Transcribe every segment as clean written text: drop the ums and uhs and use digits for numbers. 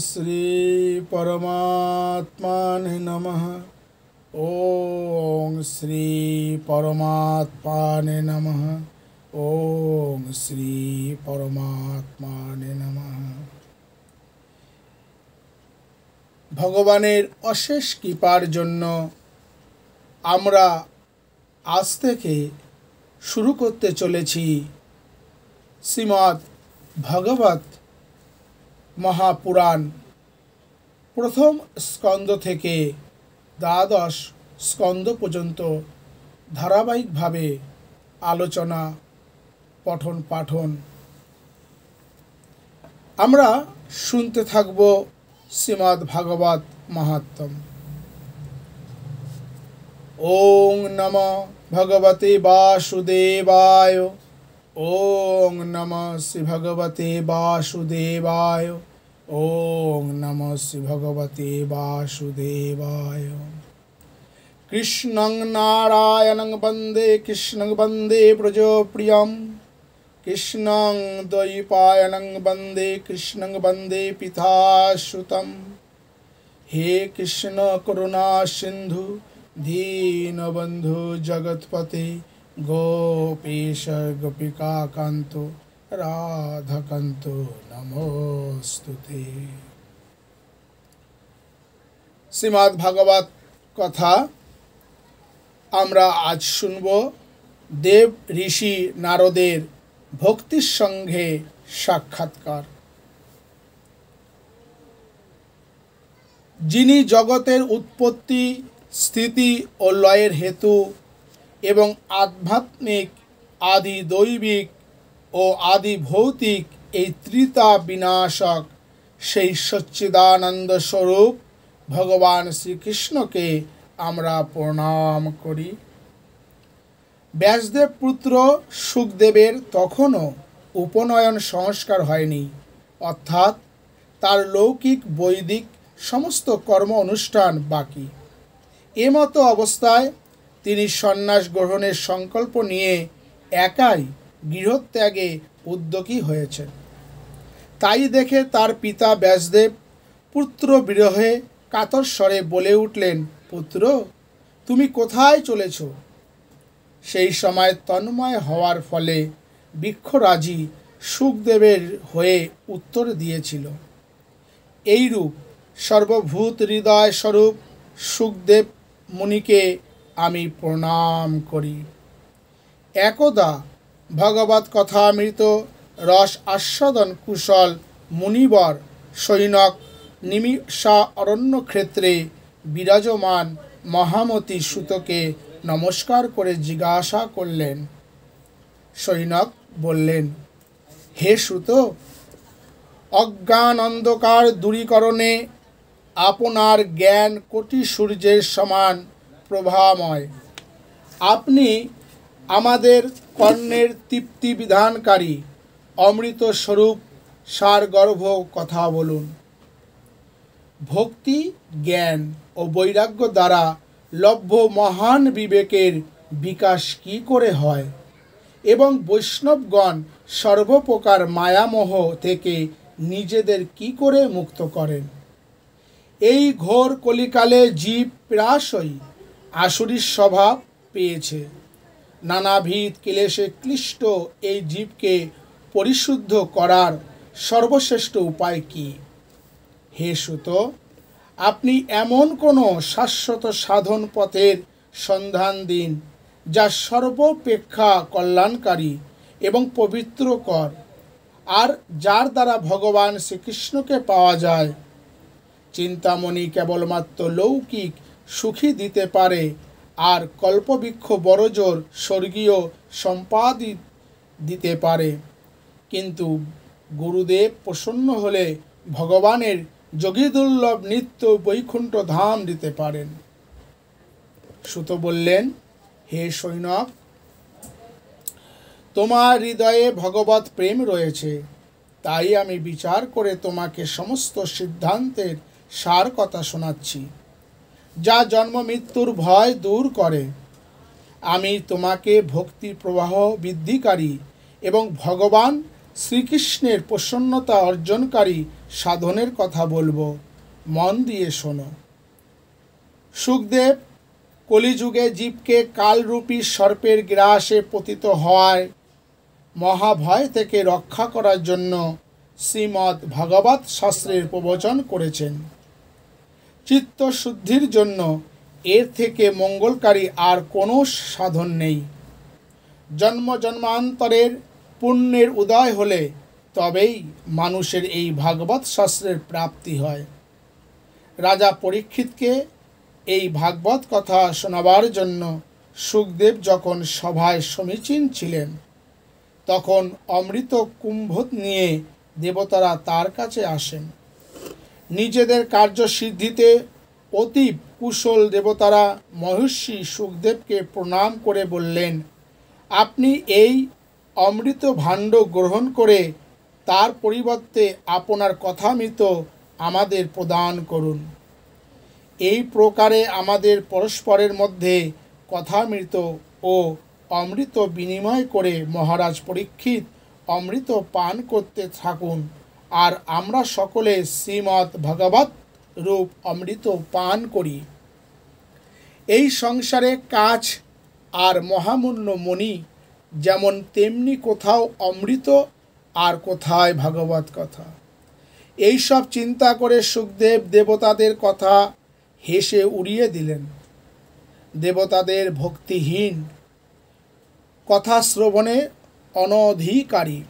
শ্রী পরমাত্মানে নমঃ। ওং শ্রী পরমাত্মানে নমঃ। ওং শ্রী পরমাত্মানে নমঃ। ভগবানের অশেষ কৃপার জন্য আমরা আজ থেকে শুরু করতে চলেছি শ্রীমদ্ ভাগবত মহাপুরাণ প্রথম স্কন্দ থেকে দ্বাদশ স্কন্দ পর্যন্ত ধারাবাহিকভাবে আলোচনা পঠন পাঠন আমরা শুনতে থাকব শ্রীমদ্ ভাগবত মাহাত্ম্য। ওং নমঃ ভগবতে বাসুদেবায়। ওং নমঃ শ্রী ভগবতে বাসুদেবায়। ওং নমঃ শ্রী ভগবতে বাসুদেবায়। কৃষ্ণং নারায়ণং বন্দে কৃষ্ণং বন্দে ব্রজপ্রিয়ম। কৃষ্ণং দ্বৈপায়নং বন্দে কৃষ্ণং বন্দে পিতাসুতম। হে কৃষ্ণ করুণা সিন্ধু দীনবন্ধু জগৎপতে গোপীশ গোপিকাকান্ত রাধাকান্ত নমস্তুতে। শ্রীমদ্ ভাগবত কথা আমরা আজ শুনব দেব ঋষি নারদের ভক্তির সঙ্গে সাক্ষাৎকার। যিনি জগতের উৎপত্তি স্থিতি ও লয়ের হেতু এবং আধ্যাত্মিক আদি দৈবিক ও আদি ভৌতিক এই ত্রিতা বিনাশক সেই সচ্চিদানন্দ স্বরূপ ভগবান শ্রীকৃষ্ণকে আমরা প্রণাম করি। ব্যাসদেব পুত্র সুখদেবের তখনও উপনয়ন সংস্কার হয়নি, অর্থাৎ তার লৌকিক বৈদিক সমস্ত কর্ম অনুষ্ঠান বাকি। এমতো অবস্থায় তিনি সন্ন্যাস গ্রহণের সংকল্প নিয়ে একাই গৃহত্যাগে উদ্যোগী হয়েছেন। তাই দেখে তার পিতা ব্যাসদেব পুত্র বিরহে কাতর স্বরে বলে উঠলেন, পুত্র, তুমি কোথায় চলেছ? সেই সময় তন্ময় হওয়ার ফলে বৃক্ষরাজি সুখদেবের হয়ে উত্তর দিয়েছিল, এইরূপ সর্বভূত হৃদয় স্বরূপ সুখদেব মুনিকে আমি প্রণাম করি। একদা ভগবত কথামৃত রস আস্বাদন কুশল মুনিবর সৈনক নিমিষা অরণ্য ক্ষেত্রে বিরাজমান মহামতি সুতকে নমস্কার করে জিজ্ঞাসা করলেন। সৈনক বললেন, হে সুত, অজ্ঞান অন্ধকার দূরীকরণে আপনার জ্ঞান কোটি সূর্যের সমান প্রভাময়। আপনি আমাদের কর্ণের তৃপ্তি বিধানকারী অমৃত স্বরূপ সারগর্ভ কথা বলুন। ভক্তি জ্ঞান ও বৈরাগ্য দ্বারা লভ্য মহান বিবেকের বিকাশ কি করে হয় এবং বৈষ্ণবগণ সর্বপ্রকার মায়ামোহ থেকে নিজেদের কি করে মুক্ত করেন? এই ঘোর কলিকালে জীব প্রায়শই আসুরির স্বভাব পেয়েছে। নানাবিধ ক্লেশে ক্লিষ্ট এই জীবকে পরিশুদ্ধ করার সর্বশ্রেষ্ঠ উপায় কি? হে সুত, আপনি এমন কোনো শাশ্বত সাধন পথের সন্ধান দিন যা সর্বাপেক্ষা কল্যাণকারী এবং পবিত্রকর, আর যার দ্বারা ভগবান শ্রীকৃষ্ণকে পাওয়া যায়। চিন্তামণি কেবলমাত্র লৌকিক সুখী দিতে পারে, আর কল্পবৃক্ষ বড়জোর স্বর্গীয় সম্পাদি দিতে পারে, কিন্তু গুরুদেব প্রসন্ন হলে ভগবানের যোগীদুর্লভ নিত্য বৈকুণ্ঠ ধাম দিতে পারেন। সুত বললেন, হে সৈনক, তোমার হৃদয়ে ভগবত প্রেম রয়েছে, তাই আমি বিচার করে তোমাকে সমস্ত সিদ্ধান্তের সার কথা শোনাচ্ছি, যা জন্ম মৃত্যুর ভয় দূর করে। আমি তোমাকে ভক্তি প্রবাহ বৃদ্ধিকারী এবং ভগবান শ্রীকৃষ্ণের প্রসন্নতা অর্জনকারী সাধনের কথা বলবো, মন দিয়ে শোনো। সুখদেব কলিযুগে জীবকে কালরূপী সর্পের গ্রাসে পতিত হওয়ায় মহাভয় থেকে রক্ষা করার জন্য শ্রীমদ্ ভাগবত শাস্ত্রের প্রবচন করেছেন। চিত্তশুদ্ধির জন্য এর থেকে মঙ্গলকারী আর কোনো সাধন নেই। জন্ম জন্মান্তরের পুণ্যের উদয় হলে তবেই মানুষের এই ভাগবত শাস্ত্রের প্রাপ্তি হয়। রাজা পরীক্ষিতকে এই ভাগবত কথা শোনাবার জন্য সুখদেব যখন সভায় সমীচীন ছিলেন, তখন অমৃত কুম্ভ নিয়ে দেবতারা তার কাছে আসেন। নিজেদের কার্যসিদ্ধিতে অতীব কুশল দেবতারা মহর্ষি সুখদেবকে প্রণাম করে বললেন, আপনি এই অমৃত ভাণ্ড গ্রহণ করে তার পরিবর্তে আপনার কথামৃত আমাদের প্রদান করুন। এই প্রকারে আমাদের পরস্পরের মধ্যে কথামৃত ও অমৃত বিনিময় করে মহারাজ পরীক্ষিত অমৃত পান করতে থাকুন, আর আমরা সকলে শ্রীমদ্ ভগবত রূপ অমৃত পান করি। এই সংসারে কাছ আর মহামূল্য মণি যেমন, তেমনি কোথাও অমৃত আর কোথায় ভাগবত কথা। এই সব চিন্তা করে সুখদেব দেবতাদের কথা হেসে উড়িয়ে দিলেন। দেবতাদের ভক্তিহীন কথা শ্রবণে অনধিকারী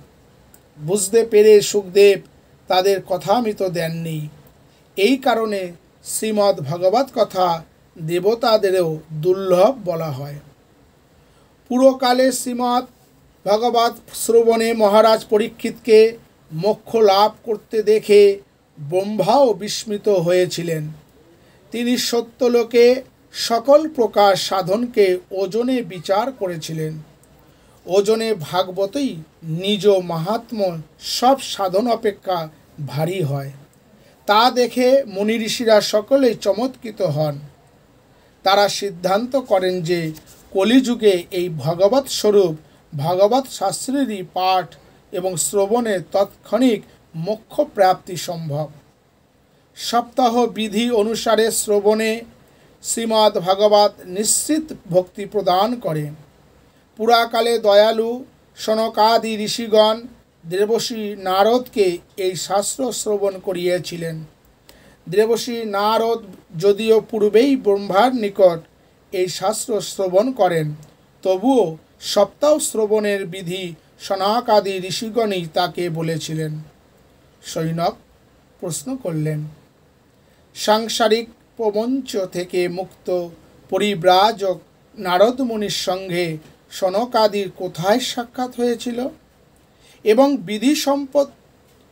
বুঝতে পেরে সুখদেব তাদের কথামৃত দেননি। এই কারণে শ্রীমদ্ ভাগবত কথা দেবতাদেরও দুর্লভ বলা হয়। পুরকালে শ্রীমদ্ ভাগবত শ্রবণে মহারাজ পরীক্ষিতকে মোক্ষ লাভ করতে দেখে ব্রহ্মাও বিস্মিত হয়েছিলেন। তিনি সত্যলোকে সকল প্রকার সাধনকে ওজনে বিচার করেছিলেন। ওজনে ভাগবতই নিজ মাহাত্ম্য সব সাধন অপেক্ষা ভারী হয়। তা দেখে মুনি ঋষিরা সকলেই চমৎকৃত হন। তারা সিদ্ধান্ত করেন যে কলিযুগে এই ভগবত স্বরূপ ভাগবত শাস্ত্রেরই পাঠ এবং শ্রবণে তৎক্ষণিক মোক্ষ প্রাপ্তি সম্ভব। সপ্তাহ বিধি অনুসারে শ্রবণে শ্রীমদ্ ভাগবত নিশ্চিত ভক্তি প্রদান করে। পুরাকালে দয়ালু সনকাদি ঋষিগণ দেবর্ষি নারদকে এই শাস্ত্র শ্রবণ করিয়েছিলেন। দেবর্ষি নারদ যদিও পূর্বেই ব্রহ্মার নিকট এই শাস্ত্র শ্রবণ করেন, তবুও সপ্তাহ শ্রবণের বিধি সনকাদি ঋষিগণই তাকে বলেছিলেন। সৈনক প্রশ্ন করলেন, সাংসারিক প্রপঞ্চ থেকে মুক্ত পরিব্রাজক নারদ মুনির সঙ্গে সনকাদির কোথায় সাক্ষাৎ হয়েছিল এবং বিধি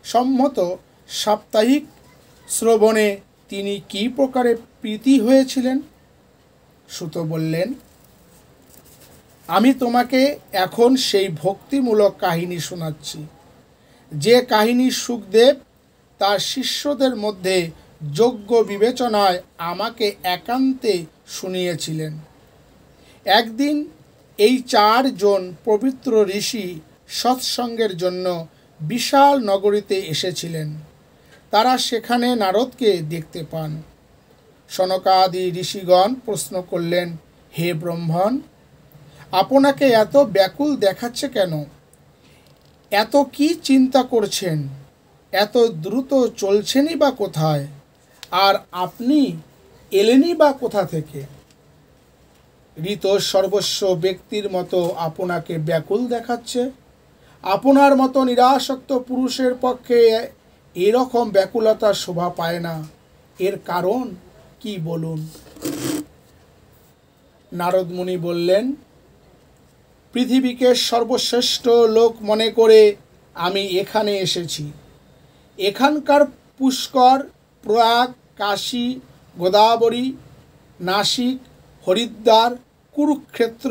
সম্মত সাপ্তাহিক শ্রবণে তিনি কী প্রকারে প্রীতি হয়েছিলেন? সুত বললেন, আমি তোমাকে এখন সেই ভক্তিমূলক কাহিনী শোনাচ্ছি, যে কাহিনী সুখদেব তার শিষ্যদের মধ্যে যোগ্য বিবেচনায় আমাকে একান্তে শুনিয়েছিলেন। একদিন এই 4 জন পবিত্র ঋষি সৎসঙ্গের জন্য বিশাল নগরীতে এসেছিলেন। তারা সেখানে নারদকে দেখতে পান। সনকাদি ঋষিগণ প্রশ্ন করলেন, হে ব্রহ্মণ, আপনাকে এত ব্যাকুল দেখাচ্ছে কেন? এত কি চিন্তা করছেন? এত দ্রুত চলছেনই বা কোথায়? আর আপনি এলেনই বা কোথা থেকে? ঋত সর্বস্ব ব্যক্তির মতো আপনাকে ব্যাকুল দেখাচ্ছে। আপনার মতো নিরাসক্ত পুরুষের পক্ষে এরকম ব্যাকুলতা শোভা পায় না। এর কারণ কি বলুন? নারদ মুনি বললেন, পৃথিবীকে সর্বশ্রেষ্ঠ লোক মনে করে আমি এখানে এসেছি। এখানকার পুষ্কর, প্রয়াগ, কাশী, গোদাবরী, নাসিক, হরিদ্বার, কুরুক্ষেত্র,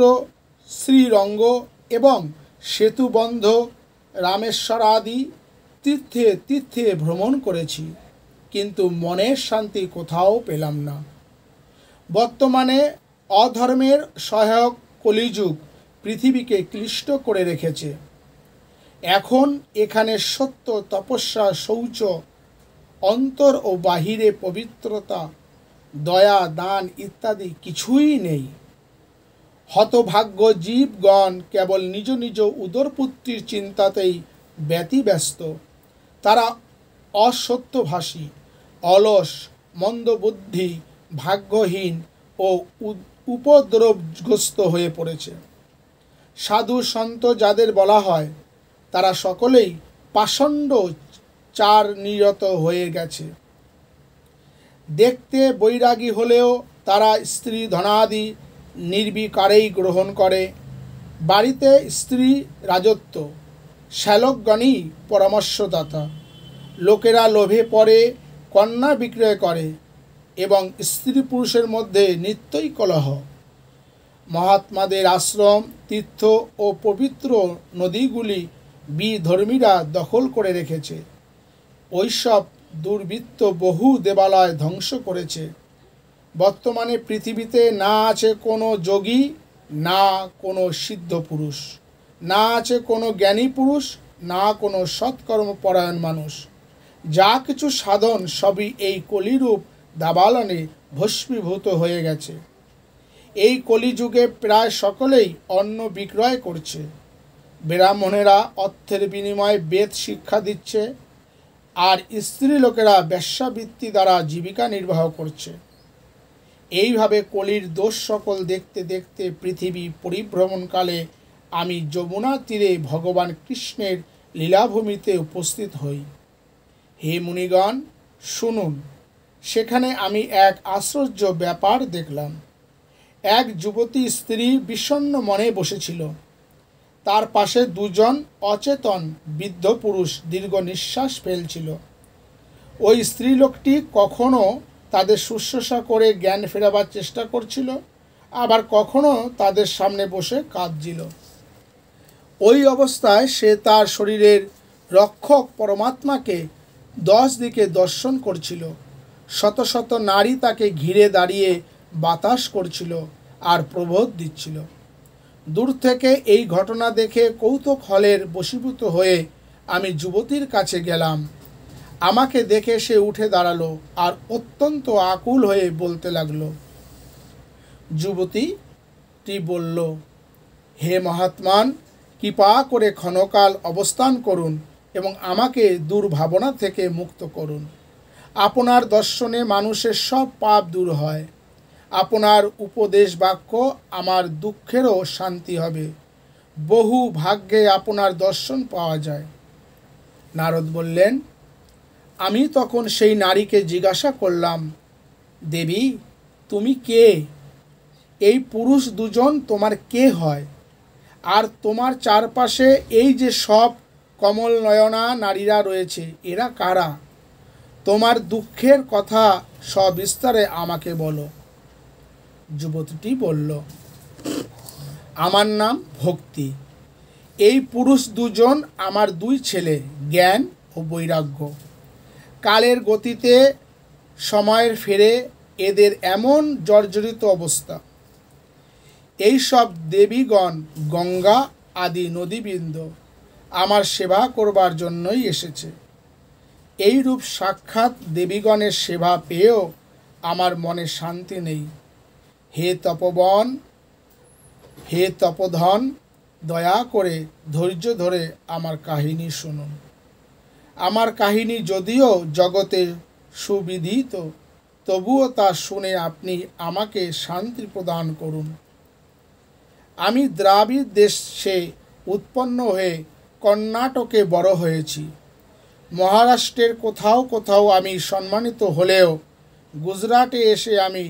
শ্রীরঙ্গ এবং সেতুবন্ধ, রামেশ্বর আদি তীর্থে তীর্থে ভ্রমণ করেছি, কিন্তু মনের শান্তি কোথাও পেলাম না। বর্তমানে অধর্মের সহায়ক কলিযুগ পৃথিবীকে ক্লিষ্ট করে রেখেছে। এখন এখানে সত্য, তপস্যা, শৌচ, অন্তর ও বাহিরে পবিত্রতা, দয়া, দান ইত্যাদি কিছুই নেই। হতভাগ্য জীবগণ কেবল নিজ নিজ উদরপুত্রীর চিন্তাতেই ব্যতিব্যস্ত। তারা অসত্যভাষী, অলস, মন্দবুদ্ধি, ভাগ্যহীন ও উপদ্রবগ্রস্ত হয়ে পড়েছে। সাধু সন্ত যাদের বলা হয়, তারা সকলেই পাষণ্ড চার নিরত হয়ে গেছে। দেখতে বৈরাগী হলেও তারা স্ত্রী ধনাদি নির্বিকারেই গ্রহণ করে। বাড়িতে স্ত্রী রাজত্ব, শ্যালকগণই পরামর্শদাতা। লোকেরা লোভে পড়ে কন্যা বিক্রয় করে এবং স্ত্রী পুরুষের মধ্যে নিত্যই কলহ। মহাত্মাদের আশ্রম, তীর্থ ও পবিত্র নদীগুলি বিধর্মীরা দখল করে রেখেছে। ওইসব দুর্বৃত্ত বহু দেবালয় ধ্বংস করেছে। বর্তমানে পৃথিবীতে না আছে কোনো যোগী, না কোনো সিদ্ধ পুরুষ, না আছে কোনো জ্ঞানী পুরুষ, না কোনো সৎকর্মপরায়ণ মানুষ। যা কিছু সাধন সবই এই কলিরূপ দাবালনে ভস্মীভূত হয়ে গেছে। এই কলিযুগে প্রায় সকলেই অন্ন বিক্রয় করছে। ব্রাহ্মণেরা অর্থের বিনিময়ে বেদ শিক্ষা দিচ্ছে, আর স্ত্রী লোকেরা বেশ্যাবৃত্তি দ্বারা জীবিকা নির্বাহ করছে। এইভাবে কলির দোষ সকল দেখতে দেখতে পৃথিবী পরিভ্রমণকালে আমি যমুনা তীরে ভগবান কৃষ্ণের লীলাভূমিতে উপস্থিত হই। হে মুনিগণ, শুনুন। সেখানে আমি এক আশ্চর্য ব্যাপার দেখলাম। এক যুবতী স্ত্রী বিষণ্ণ মনে বসেছিল। তার পাশে দুজন অচেতন বৃদ্ধ পুরুষ দীর্ঘ নিঃশ্বাস ফেলছিল। ওই স্ত্রীলোকটি কখনো তাদের শুশ্রূষা করে জ্ঞান ফেরাবার চেষ্টা করছিল, আবার কখনো তাদের সামনে বসে কাঁদছিল। ওই অবস্থায় সে তার শরীরের রক্ষক পরমাত্মাকে 10 দিকে দর্শন করছিল। শত শত নারী তাকে ঘিরে দাঁড়িয়ে বাতাস করছিল আর প্রবোধ দিচ্ছিল। দূর থেকে এই ঘটনা দেখে কৌতূহলের বশীভূত হয়ে আমি যুবতীর কাছে গেলাম। আমাকে দেখে সে উঠে দাঁড়ালো আর অত্যন্ত আকুল হয়ে বলতে লাগলো। যুবতীটি বলল, হে মহাত্মান, কৃপা করে ক্ষণকাল অবস্থান করুন এবং আমাকে দুর্ভাবনা থেকে মুক্ত করুন। আপনার দর্শনে মানুষের সব পাপ দূর হয়। আপনার উপদেশ বাক্য আমার দুঃখেরও শান্তি হবে। বহু ভাগ্যে আপনার দর্শন পাওয়া যায়। নারদ বললেন, আমি তখন সেই নারীকে জিজ্ঞাসা করলাম, দেবী, তুমি কে? এই পুরুষ দুজন তোমার কে হয়? আর তোমার চারপাশে এই যে সব কমল নয়না নারীরা রয়েছে, এরা কারা? তোমার দুঃখের কথা সবিস্তারে আমাকে বলো। যুবতীটি বলল, আমার নাম ভক্তি। এই পুরুষ দুজন আমার 2 ছেলে, জ্ঞান ও বৈরাগ্য। কালের গতিতে সময়ের ফেরে এদের এমন জর্জরিত অবস্থা। এই সব দেবীগণ গঙ্গা আদি নদীবৃন্দ আমার সেবা করবার জন্যই এসেছে। এই রূপ সাক্ষাৎ দেবীগণের সেবা পেয়েও আমার মনে শান্তি নেই। হে তপবন, হে তপধন, দয়া করে ধৈর্য ধরে আমার কাহিনী শুনুন। আমার কাহিনী যদিও জগতে সুবিদিত, তবুও তা শুনে আপনি আমাকে শান্তি প্রদান করুন। আমি দ্রাবিড় দেশে উৎপন্ন হয়ে কর্ণাটকে বড় হয়েছি। মহারাষ্ট্রের কোথাও কোথাও আমি সম্মানিত হলেও গুজরাটে এসে আমি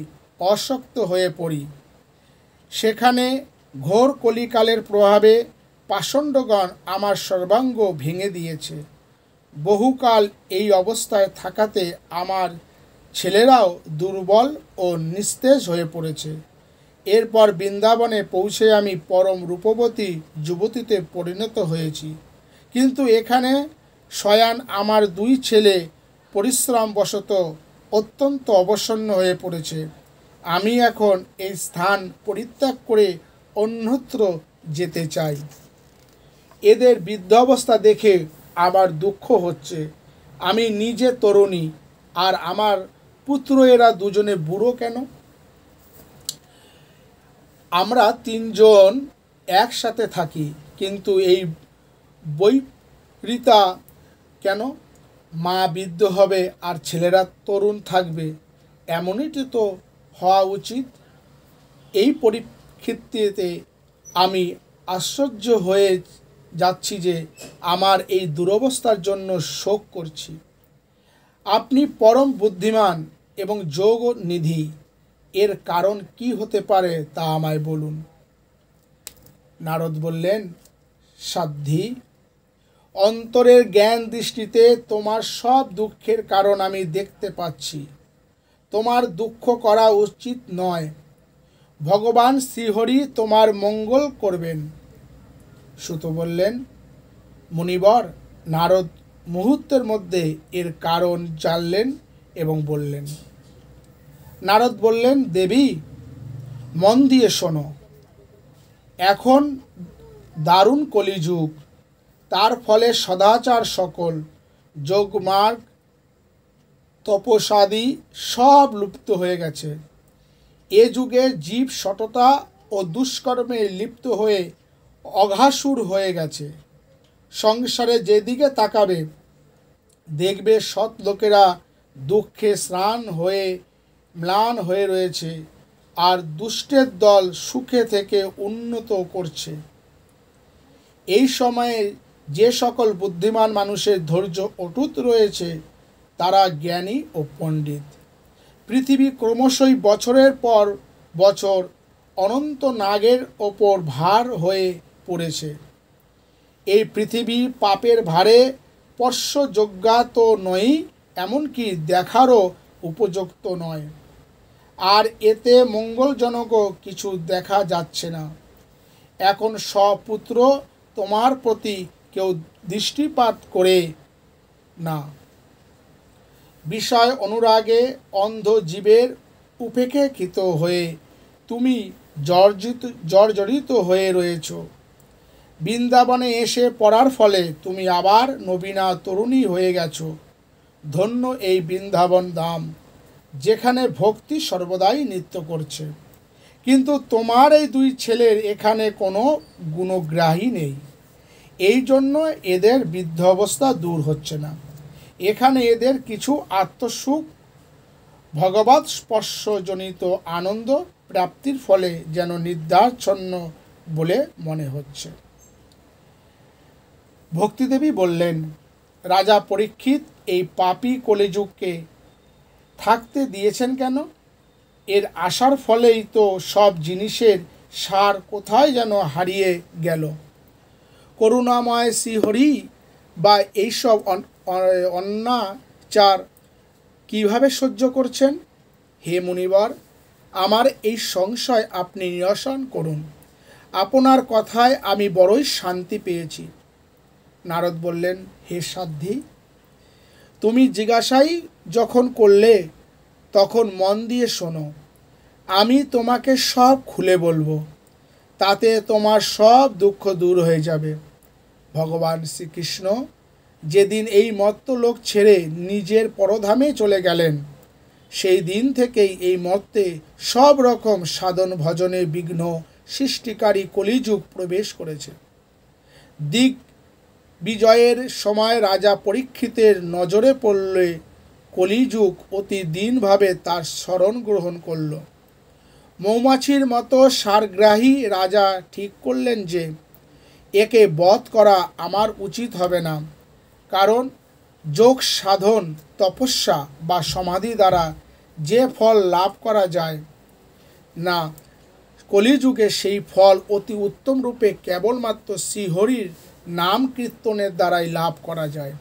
অশক্ত হয়ে পড়ি। সেখানে ঘোর কলিকালের প্রভাবে পাষণ্ডগণ আমার সর্বাঙ্গ ভেঙে দিয়েছে। বহুকাল এই অবস্থায় থাকাতে আমার ছেলেরাও দুর্বল ও নিস্তেজ হয়ে পড়েছে। এরপর বৃন্দাবনে পৌঁছে আমি পরম রূপবতী যুবতীতে পরিণত হয়েছি। কিন্তু এখানে শয়ান আমার 2 ছেলে পরিশ্রমবশত অত্যন্ত অবসন্ন হয়ে পড়েছে। আমি এখন এই স্থান পরিত্যাগ করে অন্যত্র যেতে চাই। এদের বৃদ্ধাবস্থা দেখে আমার দুঃখ হচ্ছে। আমি নিজে তরুণী, আর আমার পুত্র এরা দুজনে বুড়ো কেন? আমরা তিনজন একসাথে থাকি, কিন্তু এই বৈরিতা কেন? মা বৃদ্ধ হবে আর ছেলেরা তরুণ থাকবে, এমনইটি তো হওয়া উচিত। এই পরিপ্রেক্ষিতে আমি আশ্চর্য হয়ে যাচ্ছি যে আমার এই দুরবস্থার জন্য শোক করছি। আপনি পরম বুদ্ধিমান এবং যোগ নিধি, এর কারণ কি হতে পারে তা আমায় বলুন। নারদ বললেন, সাধ্বী, অন্তরের জ্ঞান দৃষ্টিতে তোমার সব দুঃখের কারণ আমি দেখতে পাচ্ছি। তোমার দুঃখ করা উচিত নয়। ভগবান শ্রীহরি তোমার মঙ্গল করবেন। সুত বললেন, মুনিবর। নারদ মুহূর্তের মধ্যে এর কারণ জানলেন এবং বললেন। নারদ বললেন, দেবী, মন দিয়ে শোনো। এখন দারুণ কলিযুগ, তার ফলে সদাচার সকল যোগমার্গ তপসাদি সব লুপ্ত হয়ে গেছে। এ যুগে জীব সততা ও দুষ্কর্মে লিপ্ত হয়ে অঘাসুর হয়ে গেছে। সংসারে যেদিকে তাকাবে দেখবে সৎ লোকেরা দুঃখে স্নান হয়ে ম্লান হয়ে রয়েছে, আর দুষ্টের দল সুখে থেকে উন্নত করছে। এই সময়ে যে সকল বুদ্ধিমান মানুষের ধৈর্য অটুট রয়েছে তারা জ্ঞানী ও পণ্ডিত। পৃথিবী ক্রমশই বছরের পর বছর অনন্ত নাগের ওপর ভার হয়ে পড়েছে। এই পৃথিবী পাপের ভারে স্পর্শযোগ্যা তো নয়, এমনকি দেখারও উপযুক্ত নয়। আর এতে মঙ্গলজনকও কিছু দেখা যাচ্ছে না। এখন স্বপুত্র তোমার প্রতি কেউ দৃষ্টিপাত করে না। বিষয় অনুরাগে অন্ধ জীবের উপেক্ষিত হয়ে তুমি জর্জরিত হয়ে রয়েছ। বৃন্দাবনে এসে পড়ার ফলে তুমি আবার নবীনা তরুণী হয়ে গেছ। ধন্য এই বৃন্দাবন ধাম, যেখানে ভক্তি সর্বদাই নৃত্য করছে। কিন্তু তোমার এই দুই ছেলের এখানে কোনো গুণগ্রাহী নেই, এই জন্য এদের বৃদ্ধ অবস্থা দূর হচ্ছে না। এখানে এদের কিছু আত্মসুখ ভগবৎ স্পর্শজনিত আনন্দ প্রাপ্তির ফলে যেন নিদ্রাচ্ছন্ন বলে মনে হচ্ছে। ভক্তিদেবী বললেন, রাজা পরীক্ষিত এই পাপী কলিযুগকে থাকতে দিয়েছেন কেন? এর আসার ফলেই তো সব জিনিসের সার কোথায় যেন হারিয়ে গেল। করুণাময় শ্রীহরি বা এইসব অন্যাচার কিভাবে সহ্য করছেন? হে মুনিবর, আমার এই সংশয় আপনি নিরসন করুন। আপনার কথায় আমি বড়ই শান্তি পেয়েছি। নারদ বললেন, হে সাধ্বী, তুমি জিজ্ঞাসাই যখন করলে তখন মন দিয়ে শোনো। আমি তোমাকে সব খুলে বলবো, তাতে তোমার সব দুঃখ দূর হয়ে যাবে। ভগবান শ্রীকৃষ্ণ যেদিন এই মর্ত্যলোক ছেড়ে নিজের পরধামে চলে গেলেন, সেই দিন থেকেই এই মর্তে সব রকম সাধন ভজনে বিঘ্ন সৃষ্টিকারী কলিযুগ প্রবেশ করেছে। দিক বিজয়ের সময় রাজা পরীক্ষিতের নজরে পড়লে কলিযুগ অতি দিনভাবে তার শরণ গ্রহণ করল। মৌমাছির মতো সারগ্রাহী রাজা ঠিক করলেন যে একে বধ করা আমার উচিত হবে না, কারণ যোগ সাধন, তপস্যা বা সমাধি দ্বারা যে ফল লাভ করা যায় না, কলিযুগে সেই ফল অতি উত্তম রূপে কেবলমাত্র শ্রীহরির নাম কীর্তনের দ্বারাই লাভ করা যায়।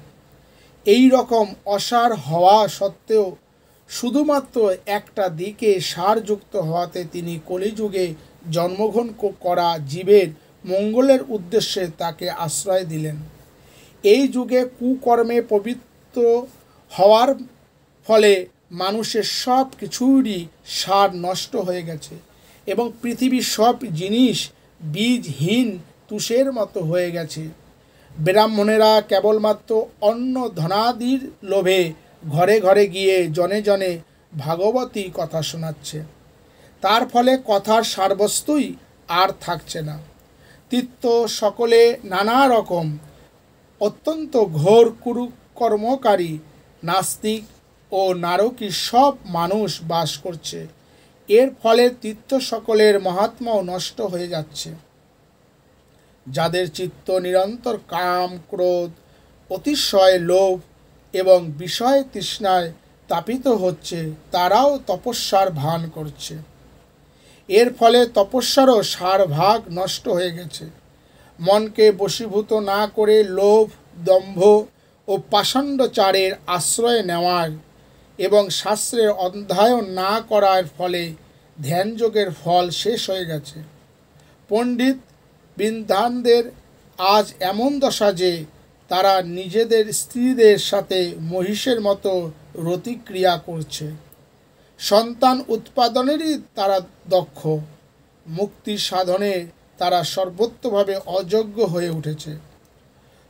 এই রকম অসার হওয়া সত্ত্বেও শুধুমাত্র একটা দিকে সারযুক্ত হওয়াতে তিনি কলিযুগে জন্মগ্রহণ করা জীবের মঙ্গলের উদ্দেশ্যে তাকে আশ্রয় দিলেন। এই যুগে কুকর্মে পবিত্র হওয়ার ফলে মানুষের সব কিছুরই সার নষ্ট হয়ে গেছে এবং পৃথিবীর সব জিনিস বীজহীন তুষের মতো হয়ে গেছে। ব্রাহ্মণেরা কেবলমাত্র অন্ন ধনাদির লোভে ঘরে ঘরে গিয়ে জনে জনে ভাগবতী কথা শোনাচ্ছে। তার ফলে কথার সারবস্তুই আর থাকছে না। তীর্থ সকলে নানা রকম অত্যন্ত ঘোর কুকর্মকারী নাস্তিক ও নারকী সব মানুষ বাস করছে। এর ফলে তীর্থ সকলের মহাত্মাও নষ্ট হয়ে যাচ্ছে। যাদের চিত্ত নিরন্তর কাম, ক্রোধ, অতিশয় লোভ এবং বিষয় তৃষ্ণায় তাপিত হচ্ছে, তারাও তপস্যার ভান করছে। এর ফলে তপস্যারও সারভাগ নষ্ট হয়ে গেছে। মনকে বশীভূত না করে লোভ, দম্ভ ও পাষণ্ডচারের আশ্রয় নেওয়ার এবং শাস্ত্রের অধ্যয়ন না করার ফলে ধ্যানযোগের ফল শেষ হয়ে গেছে। পণ্ডিত বিদ্বানদের আজ এমন দশা যে তারা নিজেদের স্ত্রীদের সাথে মহিষের মতো রতিক্রিয়া করছে। সন্তান উৎপাদনেরই তারা দক্ষ, মুক্তি সাধনে তারা সর্বত্রভাবে অযোগ্য হয়ে উঠেছে।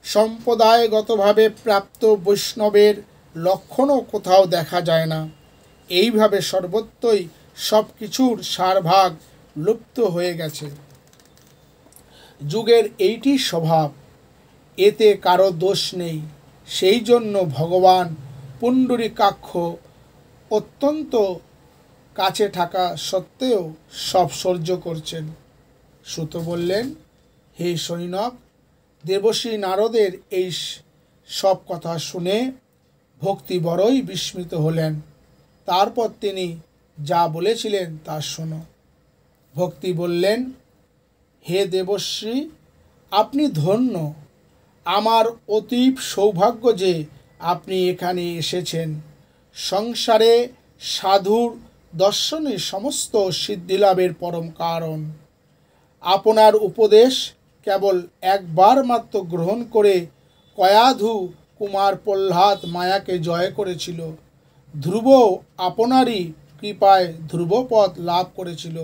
সম্প্রদায়গতভাবে প্রাপ্ত বৈষ্ণবের লক্ষণও কোথাও দেখা যায় না। এইভাবে সর্বত্রই সব কিছুর সারভাগ লুপ্ত হয়ে গেছে। যুগের এইটি স্বভাব, এতে কারো দোষ নেই। সেই জন্য ভগবান পুণ্ডরীকাক্ষ অত্যন্ত কাছে থাকা সত্ত্বেও সব সহ্য করছেন। সুত বললেন, হে সৈনক, দেবর্ষি নারদের এই সব কথা শুনে ভক্তি বড়ই বিস্মিত হলেন। তারপর তিনি যা বলেছিলেন তা শোনো। ভক্তি বললেন, হে দেবর্ষি, আপনি ধন্য। আমার অতীব সৌভাগ্য যে আপনি এখানে এসেছেন। সংসারে সাধুর দর্শনে সমস্ত সিদ্ধিলাভের পরম কারণ। আপনার উপদেশ কেবল একবার মাত্র গ্রহণ করে কয়াধু কুমার প্রহ্লাদ মায়াকে জয় করেছিল। ধ্রুব আপনারই কৃপায় ধ্রুবপদ লাভ করেছিল।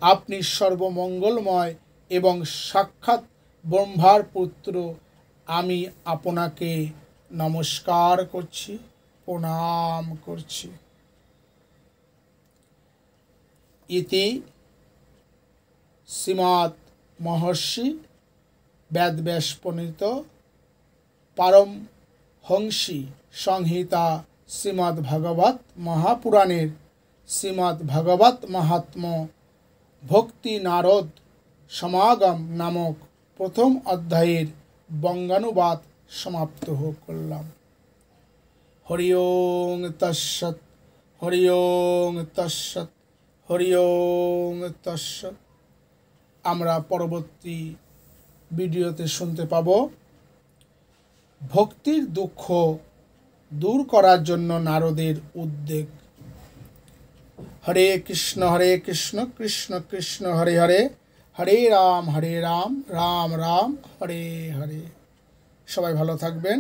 আপনি সর্বমঙ্গলময় এবং সাক্ষাৎ ব্রহ্মার পুত্র। আমি আপনাকে নমস্কার করছি, প্রণাম করছি। ইতি শ্রীমৎ মহর্ষি বেদব্যাস প্রণীত পারমহংসী সংহিতা শ্রীমদ্ ভাগবত মহাপুরাণের শ্রীমদ্ ভাগবত মাহাত্ম্য ভক্তি নারদ সমাগম নামক প্রথম অধ্যায়ের বঙ্গানুবাদ সমাপ্ত করলাম। হরি ওং তৎসৎ, হরি ওং তৎসৎ, হরি ওং তৎসৎ। আমরা পরবর্তী ভিডিওতে শুনতে পাব ভক্তির দুঃখ দূর করার জন্য নারদের উদ্যোগ। হরে কৃষ্ণ কৃষ্ণ কৃষ্ণ হরে হরে, হরে রাম রাম রাম হরে হরে। সবাই ভালো থাকবেন।